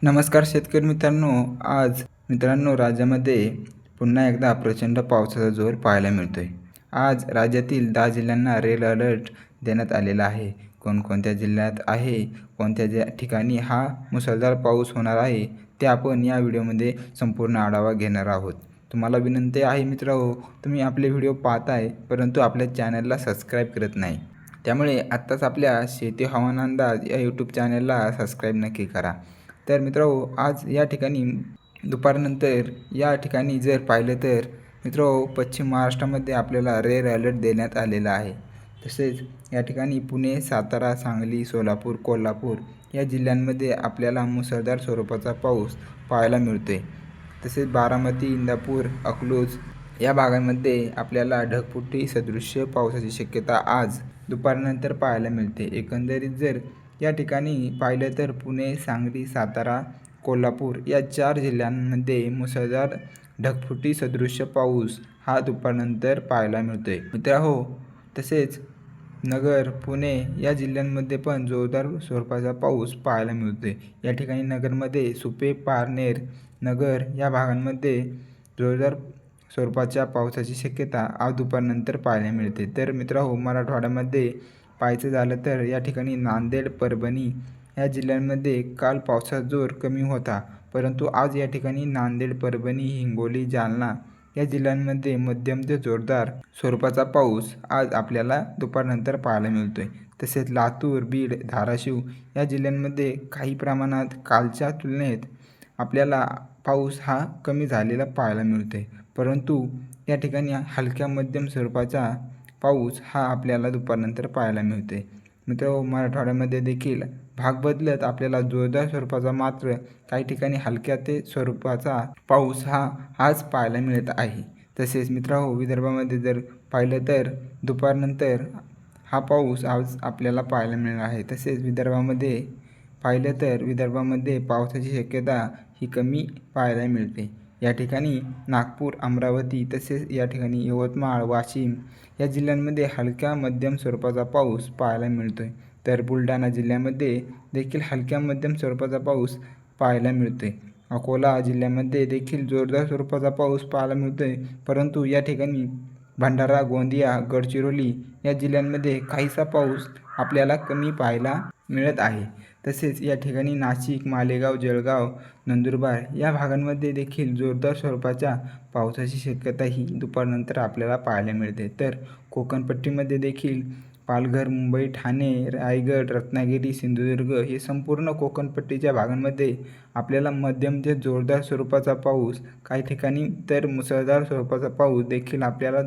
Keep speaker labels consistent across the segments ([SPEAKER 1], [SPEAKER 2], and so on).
[SPEAKER 1] नमस्कार शेतकरी मित्रांनो, आज मित्रांनो राज्यामध्ये पुन्हा एकदा प्रचंड पावसाचा जोर पाहायला मिळतोय। आज राज्यातील 10 जिल्ह्यांना रेड अलर्ट देण्यात आलेला आहे। कोणकोणत्या जिल्ह्यात आहे, कोणत्या ठिकाणी हा मुसळधार पाऊस होणार आहे, ते आपण या व्हिडिओमध्ये संपूर्ण आढावा घेणार आहोत। तुम्हाला विनंती आहे मित्रांनो, तुम्ही आपले व्हिडिओ पाहताय परंतु आपल्या चॅनलला सबस्क्राईब करत नाही, त्यामुळे आत्ताच आपल्या शेती हवामान अंदाज या यूट्यूब चॅनलला सबस्क्राईब नक्की करा। तर मित्रांनो, आज या ठिकाणी दुपारनंतर या ठिकाणी जर पाहिलं तर मित्रांनो, पश्चिम महाराष्ट्रामध्ये आपल्याला रेड अलर्ट देण्यात आलेला आहे। तसेच या ठिकाणी पुणे, सातारा, सांगली, सोलापूर, कोल्हापूर या जिल्ह्यांमध्ये आपल्याला मुसळधार स्वरूपाचा पाऊस पाहायला मिळतोय। तसेच बारामती, इंदापूर, अकलूज या भागांमध्ये आपल्याला ढगफुटी सदृश्य पावसाची शक्यता आज दुपारनंतर पाहायला मिळते। एकंदरीत जर या ठिकाणी पाहिलं तर पुणे, सांगली, सातारा, कोल्हापूर या 4 जिल्ह्यांमध्ये मुसळधार ढगफुटी सदृश्य पाऊस हा दुपारनंतर पाहायला मिळतोय मित्रांनो। तसेच नगर, पुणे या जिल्ह्यांमध्ये पण जोरदार स्वरूपाचा पाऊस पाहायला मिळतोय। या ठिकाणी नगरमध्ये सुपे, पारनेर, नगर या भागांमध्ये जोरदार स्वरूपाच्या पावसाची शक्यता आज दुपारनंतर पाहायला मिळते। तर मित्रांनो, मराठवाड्यामध्ये पाहायचं झालं तर या ठिकाणी नांदेड, परभणी या जिल्ह्यांमध्ये काल पावसाचा जोर कमी होता, परंतु आज या ठिकाणी नांदेड, परभणी, हिंगोली, जालना या जिल्ह्यांमध्ये मध्यम ते जोरदार स्वरूपाचा पाऊस आज आपल्याला दुपारनंतर पाहायला मिळतोय। तसेच लातूर, बीड, धाराशिव या जिल्ह्यांमध्ये काही प्रमाणात कालच्या तुलनेत आपल्याला पाऊस हा कमी झालेला पाहायला मिळतोय, परंतु या ठिकाणी हलक्या मध्यम स्वरूपाचा पाऊस हा आपल्याला दुपारनंतर पाहायला मिळतोय। मित्रांनो, मराठवाड्यामध्ये देखील भाग बदलत आपल्याला जोरदार स्वरूपाचा मात्र काही ठिकाणी हलक्या ते स्वरूपाचा पाऊस हा आज पाहायला मिळत आहे। तसेच मित्रांनो, विदर्भामध्ये जर पाहिलं तर दुपारनंतर हा पाऊस आज आपल्याला पाहायला मिळणार आहे। तसेच विदर्भामध्ये पाहिलं तर विदर्भामध्ये पावसाची शक्यता ही कमी पाहायला मिळते। या ठिकाणी नागपूर, अमरावती तसेच या ठिकाणी यवतमाळ, वाशिम या जिल्ह्यांमध्ये हलक्या मध्यम स्वरूपाचा पाऊस पाहायला मिळतोय। तर बुलढाणा जिल्ह्यामध्ये देखील हलक्या मध्यम स्वरूपाचा पाऊस पाहायला मिळतोय। अकोला जिल्ह्यामध्ये देखील जोरदार स्वरूपाचा पाऊस पाहायला मिळतोय, परंतु या ठिकाणी भंडारा, गोंदिया, गडचिरोली या जिल्ह्यांमध्ये काहीसा पाऊस आपल्याला कमी पाहायला मिळत आहे। तसेच या ठिकाणी नाशिक, मालेगाव, जळगाव, नंदुरबार या भागांमध्ये देखील जोरदार स्वरूपाच्या पावसाची शक्यता ही दुपारनंतर आपल्याला पाहायला मिळते। तर कोकणपट्टीमध्ये देखील पालघर, मुंबई, ठाणे, रायगड, रत्नागिरी, सिंधुदुर्ग हे संपूर्ण कोकणपट्टीच्या भागांमध्ये आपल्याला मध्यम ते जोरदार स्वरूपाचा पाऊस, काही ठिकाणी तर मुसळधार स्वरूपाचा पाऊस देखील आपल्याला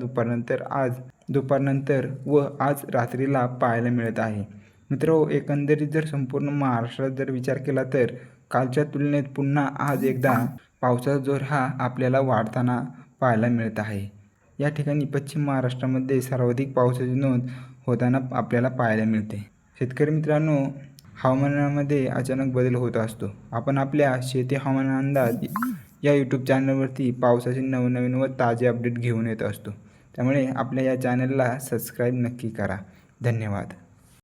[SPEAKER 1] दुपारनंतर व आज रात्रीला पाहायला मिळत आहे। मित्रांनो, एकंदरीत जर संपूर्ण महाराष्ट्रात जर विचार केला तर कालच्या तुलनेत पुन्हा आज एकदा पावसाचा जोर हा आपल्याला वाढताना पाहायला मिळत आहे। या ठिकाणी पश्चिम महाराष्ट्रामध्ये सर्वाधिक पावसाची नोंद होताना आपल्याला पाहायला मिळते। शेतकरी मित्रांनो, हवामानामध्ये अचानक बदल होत असतो। आपण आपल्या शेती हवामान अंदाज या यूट्यूब चॅनलवरती पावसाचे नवनवीन व ताजे अपडेट घेऊन येत असतो, त्यामुळे आपल्या या चॅनलला सबस्क्राईब नक्की करा। धन्यवाद।